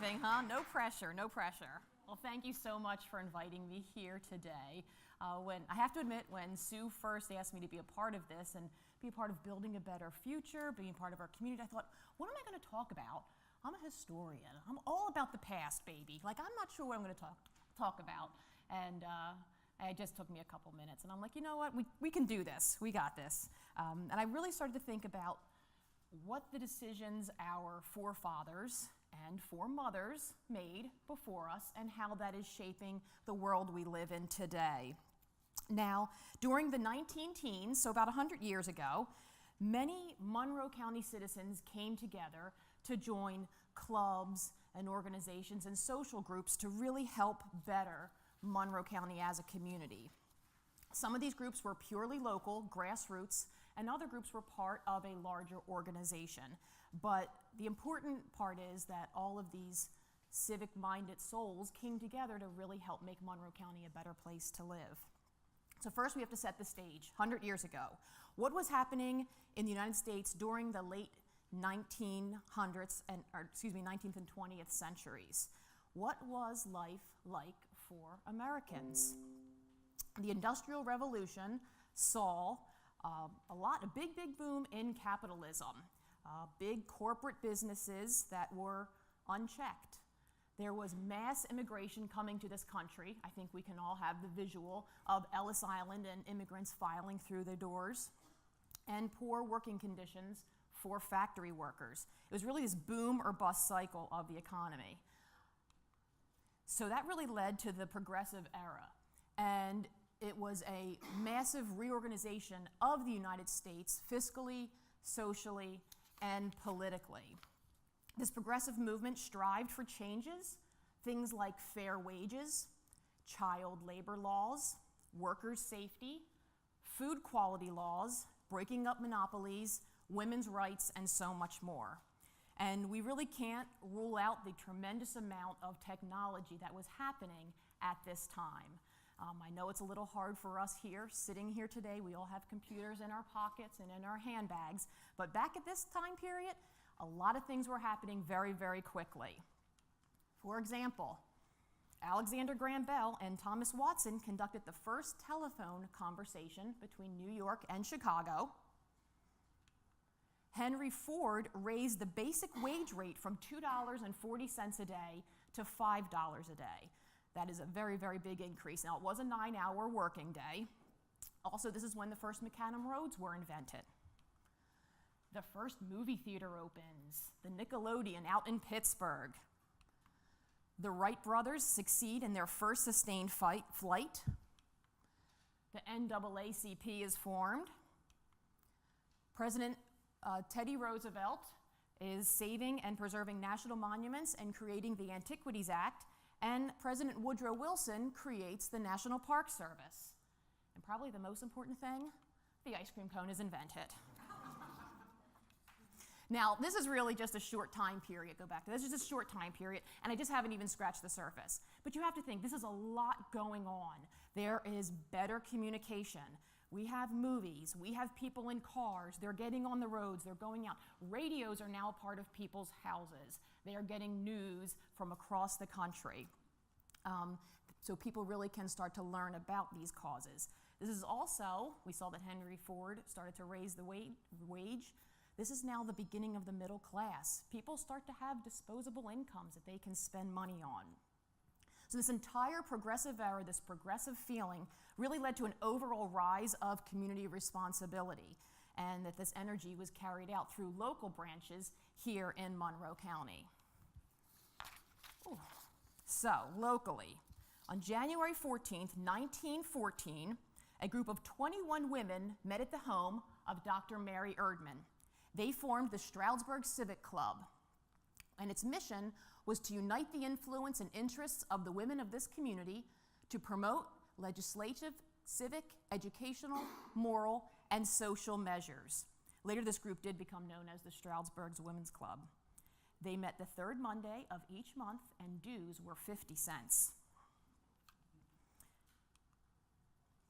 briefing, huh? No pressure, no pressure. Well, thank you so much for inviting me here today. I have to admit, when Sue first asked me to be a part of this and be a part of building a better future, being part of our community, I thought, what am I going to talk about? I'm a historian. I'm all about the past, baby. Like, I'm not sure what I'm going to talk about. And it just took me a couple minutes. And I'm like, you know what? We can do this. We got this. And I really started to think about what the decisions our forefathers and foremothers made before us and how that is shaping the world we live in today. Now, during the 19-teens, so about 100 years ago, many Monroe County citizens came together to join clubs and organizations and social groups to really help better Monroe County as a community. Some of these groups were purely local, grassroots, and other groups were part of a larger organization. But the important part is that all of these civic-minded souls came together to really help make Monroe County a better place to live. So first we have to set the stage, 100 years ago. What was happening in the United States during the late 1900s, 19th and 20th centuries? What was life like for Americans? The Industrial Revolution saw a big boom in capitalism, big corporate businesses that were unchecked. There was mass immigration coming to this country. I think we can all have the visual of Ellis Island and immigrants filing through the doors, and poor working conditions for factory workers. It was really this boom or bust cycle of the economy. So that really led to the Progressive Era. And it was a massive reorganization of the United States fiscally, socially, and politically. This progressive movement strived for changes, things like fair wages, child labor laws, workers' safety, food quality laws, breaking up monopolies, women's rights, and so much more. And we really can't rule out the tremendous amount of technology that was happening at this time. I know it's a little hard for us here, sitting here today. We all have computers in our pockets and in our handbags. But back at this time period, a lot of things were happening very, very quickly. For example, Alexander Graham Bell and Thomas Watson conducted the first telephone conversation between New York and Chicago. Henry Ford raised the basic wage rate from $2.40 a day to $5 a day. That is a very, very big increase. Now, it was a 9-hour working day. Also, this is when the first macadam roads were invented. The first movie theater opens, the Nickelodeon out in Pittsburgh. The Wright brothers succeed in their first sustained flight. The NAACP is formed. President Teddy Roosevelt is saving and preserving national monuments and creating the Antiquities Act. And President Woodrow Wilson creates the National Park Service. And probably the most important thing, the ice cream cone is invented. Now, this is really just a short time period. Go back to this. This is just a short time period, and I just haven't even scratched the surface. But you have to think, this is a lot going on. There is better communication. We have movies. We have people in cars. They're getting on the roads. They're going out. Radios are now a part of people's houses. They are getting news from across the country. So people really can start to learn about these causes. This is also, we saw that Henry Ford started to raise the wage. This is now the beginning of the middle class. People start to have disposable incomes that they can spend money on. So this entire progressive era, this progressive feeling, really led to an overall rise of community responsibility, and that this energy was carried out through local branches here in Monroe County. Ooh. So, locally, on January 14th, 1914, a group of 21 women met at the home of Dr. Mary Erdman. They formed the Stroudsburg Civic Club, and its mission was to unite the influence and interests of the women of this community to promote legislative, civic, educational, moral, and social measures. Later, this group did become known as the Stroudsburg's Women's Club. They met the third Monday of each month, and dues were 50 cents.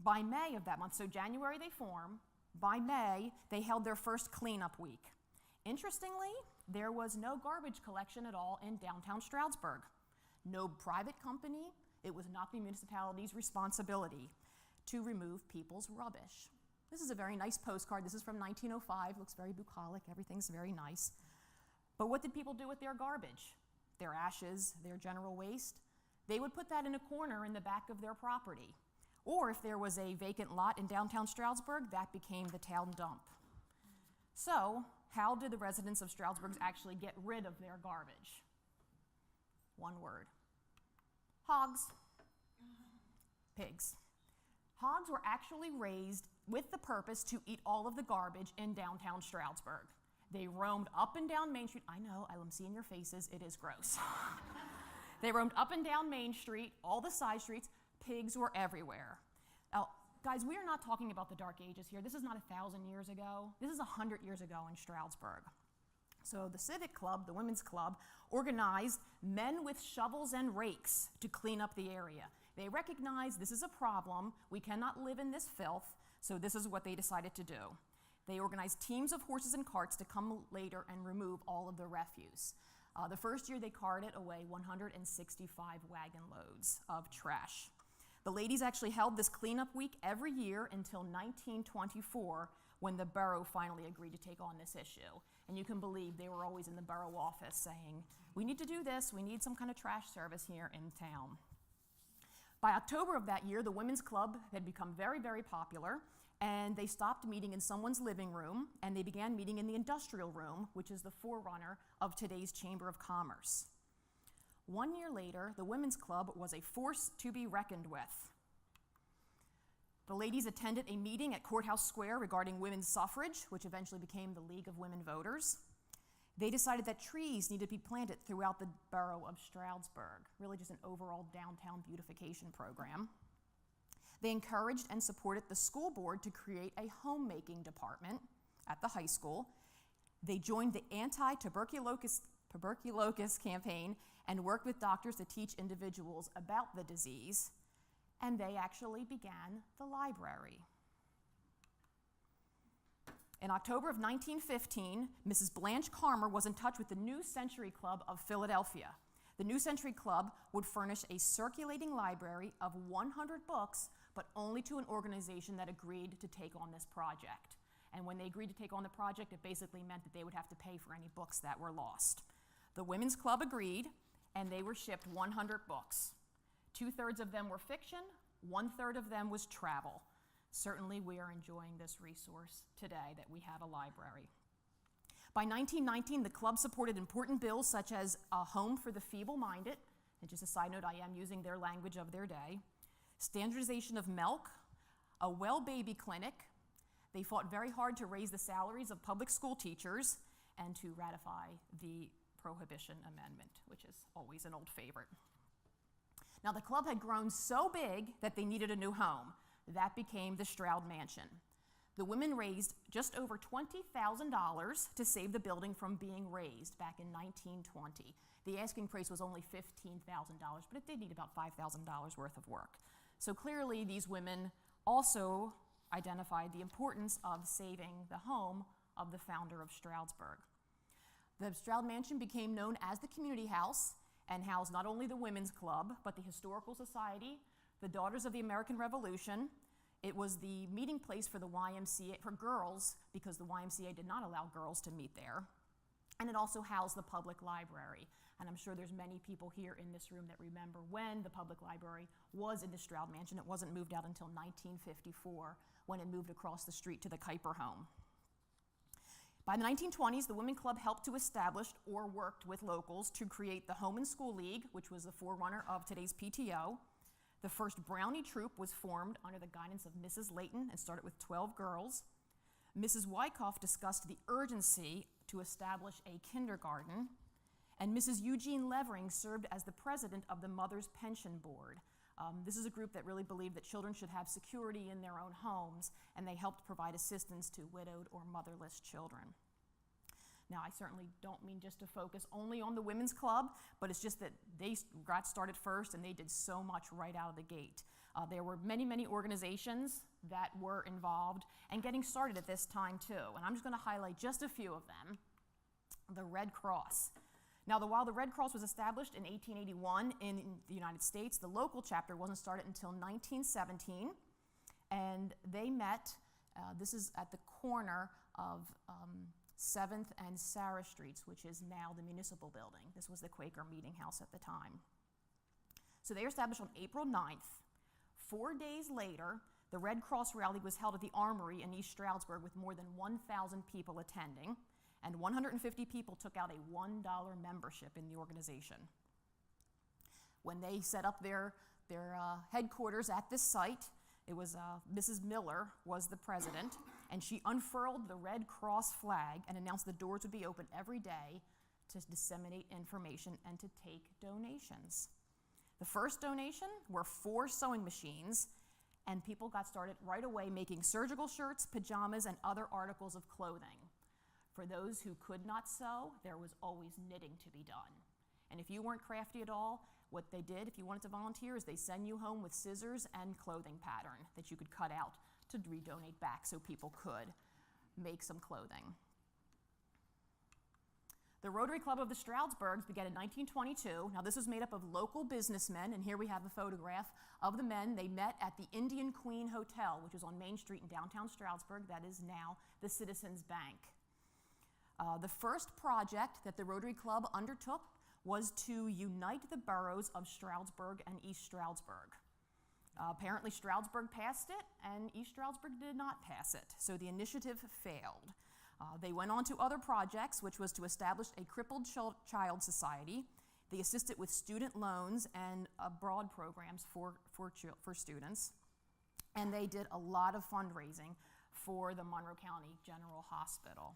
By May of that month, so January they form, by May, they held their first cleanup week. Interestingly, there was no garbage collection at all in downtown Stroudsburg. No private company. It was not the municipality's responsibility to remove people's rubbish. This is a very nice postcard. This is from 1905. Looks very bucolic. Everything's very nice. But what did people do with their garbage? Their ashes, their general waste? They would put that in a corner in the back of their property. Or if there was a vacant lot in downtown Stroudsburg, that became the town dump. So, how did the residents of Stroudsburg actually get rid of their garbage? One word. Hogs. Pigs. Hogs were actually raised with the purpose to eat all of the garbage in downtown Stroudsburg. They roamed up and down Main Street. I know, I'm seeing your faces, it is gross. They roamed up and down Main Street, all the side streets. Pigs were everywhere. Now, guys, we are not talking about the Dark Ages here. This is not 1,000 years ago. This is 100 years ago in Stroudsburg. So the Civic Club, the women's club, organized men with shovels and rakes to clean up the area. They recognized this is a problem. We cannot live in this filth, so this is what they decided to do. They organized teams of horses and carts to come later and remove all of the refuse. The first year they carted away 165 wagon loads of trash. The ladies actually held this cleanup week every year until 1924, when the borough finally agreed to take on this issue. And you can believe they were always in the borough office saying, we need to do this, we need some kind of trash service here in town. By October of that year, the women's club had become very, very popular, and they stopped meeting in someone's living room, and they began meeting in the industrial room, which is the forerunner of today's Chamber of Commerce. 1 year later, the women's club was a force to be reckoned with. The ladies attended a meeting at Courthouse Square regarding women's suffrage, which eventually became the League of Women Voters. They decided that trees needed to be planted throughout the borough of Stroudsburg, really just an overall downtown beautification program. They encouraged and supported the school board to create a homemaking department at the high school. They joined the anti-tuberculosis campaign and worked with doctors to teach individuals about the disease. And they actually began the library. In October of 1915, Mrs. Blanche Carmer was in touch with the New Century Club of Philadelphia. The New Century Club would furnish a circulating library of 100 books, but only to an organization that agreed to take on this project. And when they agreed to take on the project, it basically meant that they would have to pay for any books that were lost. The Women's Club agreed, and they were shipped 100 books. 2/3 of them were fiction, 1/3 of them was travel. Certainly we are enjoying this resource today that we have a library. By 1919, the club supported important bills such as a home for the feeble-minded, and just a side note, I am using their language of their day, standardization of milk, a well baby clinic. They fought very hard to raise the salaries of public school teachers and to ratify the Prohibition Amendment, which is always an old favorite. Now, the club had grown so big that they needed a new home. That became the Stroud Mansion. The women raised just over $20,000 to save the building from being razed back in 1920. The asking price was only $15,000, but it did need about $5,000 worth of work. So clearly, these women also identified the importance of saving the home of the founder of Stroudsburg. The Stroud Mansion became known as the Community House and housed not only the Women's Club, but the Historical Society, the Daughters of the American Revolution. It was the meeting place for the YMCA, for girls, because the YMCA did not allow girls to meet there. And it also housed the public library. And I'm sure there's many people here in this room that remember when the public library was in the Stroud Mansion. It wasn't moved out until 1954, when it moved across the street to the Kuiper home. By the 1920s, the Women's Club helped to establish or worked with locals to create the Home and School League, which was the forerunner of today's PTO. The first Brownie Troop was formed under the guidance of Mrs. Layton and started with 12 girls. Mrs. Wyckoff discussed the urgency to establish a kindergarten, and Mrs. Eugene Levering served as the president of the Mother's Pension Board. This is a group that really believed that children should have security in their own homes, and they helped provide assistance to widowed or motherless children. Now, I certainly don't mean just to focus only on the Women's Club, but it's just that they got started first and they did so much right out of the gate. There were many, many organizations that were involved and getting started at this time too, and I'm just going to highlight just a few of them. the Red Cross. Now, while the Red Cross was established in 1881 in the United States, the local chapter wasn't started until 1917, and they met, this is at the corner of 7th and Sarah Streets, which is now the municipal building. This was the Quaker Meeting House at the time. So they were established on April 9th. 4 days later, the Red Cross rally was held at the Armory in East Stroudsburg with more than 1,000 people attending, and 150 people took out a $1 membership in the organization. When they set up their headquarters at this site, it was Mrs. Miller was the president, and she unfurled the Red Cross flag and announced the doors would be open every day to disseminate information and to take donations. The first donation were 4 sewing machines, and people got started right away making surgical shirts, pajamas, and other articles of clothing. For those who could not sew, there was always knitting to be done. And if you weren't crafty at all, what they did, if you wanted to volunteer, is they send you home with scissors and clothing pattern that you could cut out to redonate back so people could make some clothing. The Rotary Club of the Stroudsburgs began in 1922. Now, this was made up of local businessmen, and here we have a photograph of the men. They met at the Indian Queen Hotel, which was on Main Street in downtown Stroudsburg. That is now the Citizens Bank. The first project that the Rotary Club undertook was to unite the boroughs of Stroudsburg and East Stroudsburg. Apparently, Stroudsburg passed it, and East Stroudsburg did not pass it, so the initiative failed. They went on to other projects, which was to establish a crippled child society. They assisted with student loans and abroad programs for students. And they did a lot of fundraising for the Monroe County General Hospital.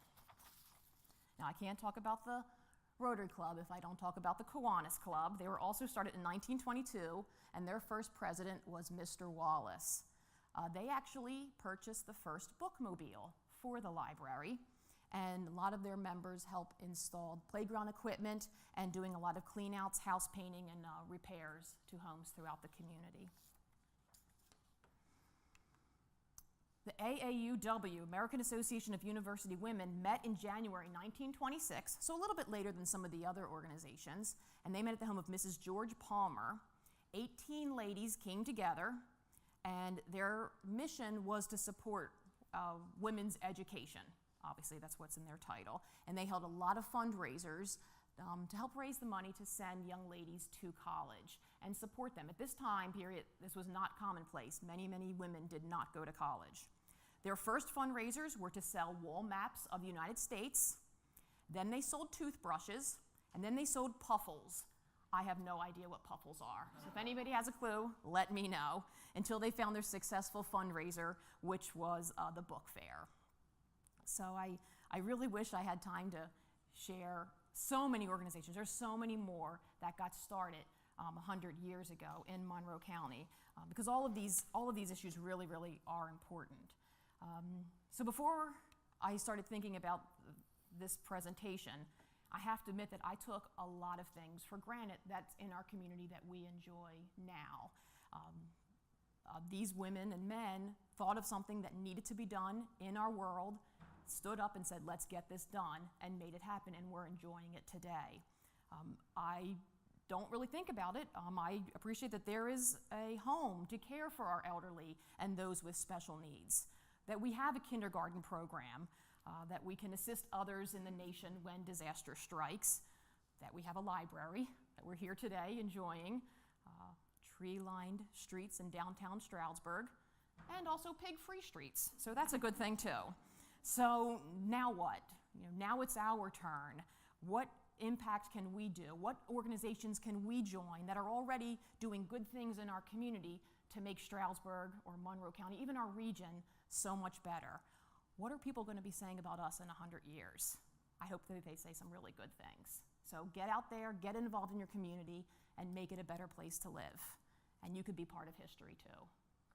Now, I can't talk about the Rotary Club if I don't talk about the Kiwanis Club. They were also started in 1922, and their first president was Mr. Wallace. They actually purchased the first bookmobile for the library, and a lot of their members helped install playground equipment and doing a lot of clean-outs, house painting, and repairs to homes throughout the community. The AAUW, American Association of University Women, met in January 1926, so a little bit later than some of the other organizations, and they met at the home of Mrs. George Palmer. 18 ladies came together, and their mission was to support women's education. Obviously, that's what's in their title. And they held a lot of fundraisers to help raise the money to send young ladies to college and support them. At this time period, this was not commonplace. Many, many women did not go to college. Their first fundraisers were to sell wall maps of the United States. Then they sold toothbrushes, and then they sold puffles. I have no idea what puffles are. So if anybody has a clue, let me know, until they found their successful fundraiser, which was the book fair. So I really wish I had time to share so many organizations. There's so many more that got started 100 years ago in Monroe County, because all of these issues really, really are important. So before I started thinking about this presentation, I have to admit that I took a lot of things for granted that's in our community that we enjoy now. These women and men thought of something that needed to be done in our world, stood up and said, let's get this done, and made it happen, and we're enjoying it today. I don't really think about it. I appreciate that there is a home to care for our elderly and those with special needs, that we have a kindergarten program, that we can assist others in the nation when disaster strikes, that we have a library, that we're here today enjoying, tree-lined streets in downtown Stroudsburg, and also pig-free streets. So that's a good thing too. So now what? Now it's our turn. What impact can we do? What organizations can we join that are already doing good things in our community to make Stroudsburg or Monroe County, even our region, so much better? What are people going to be saying about us in 100 years? I hope that they say some really good things. So get out there, get involved in your community, and make it a better place to live. And you could be part of history too.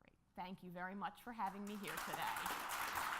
Great. Thank you very much for having me here today.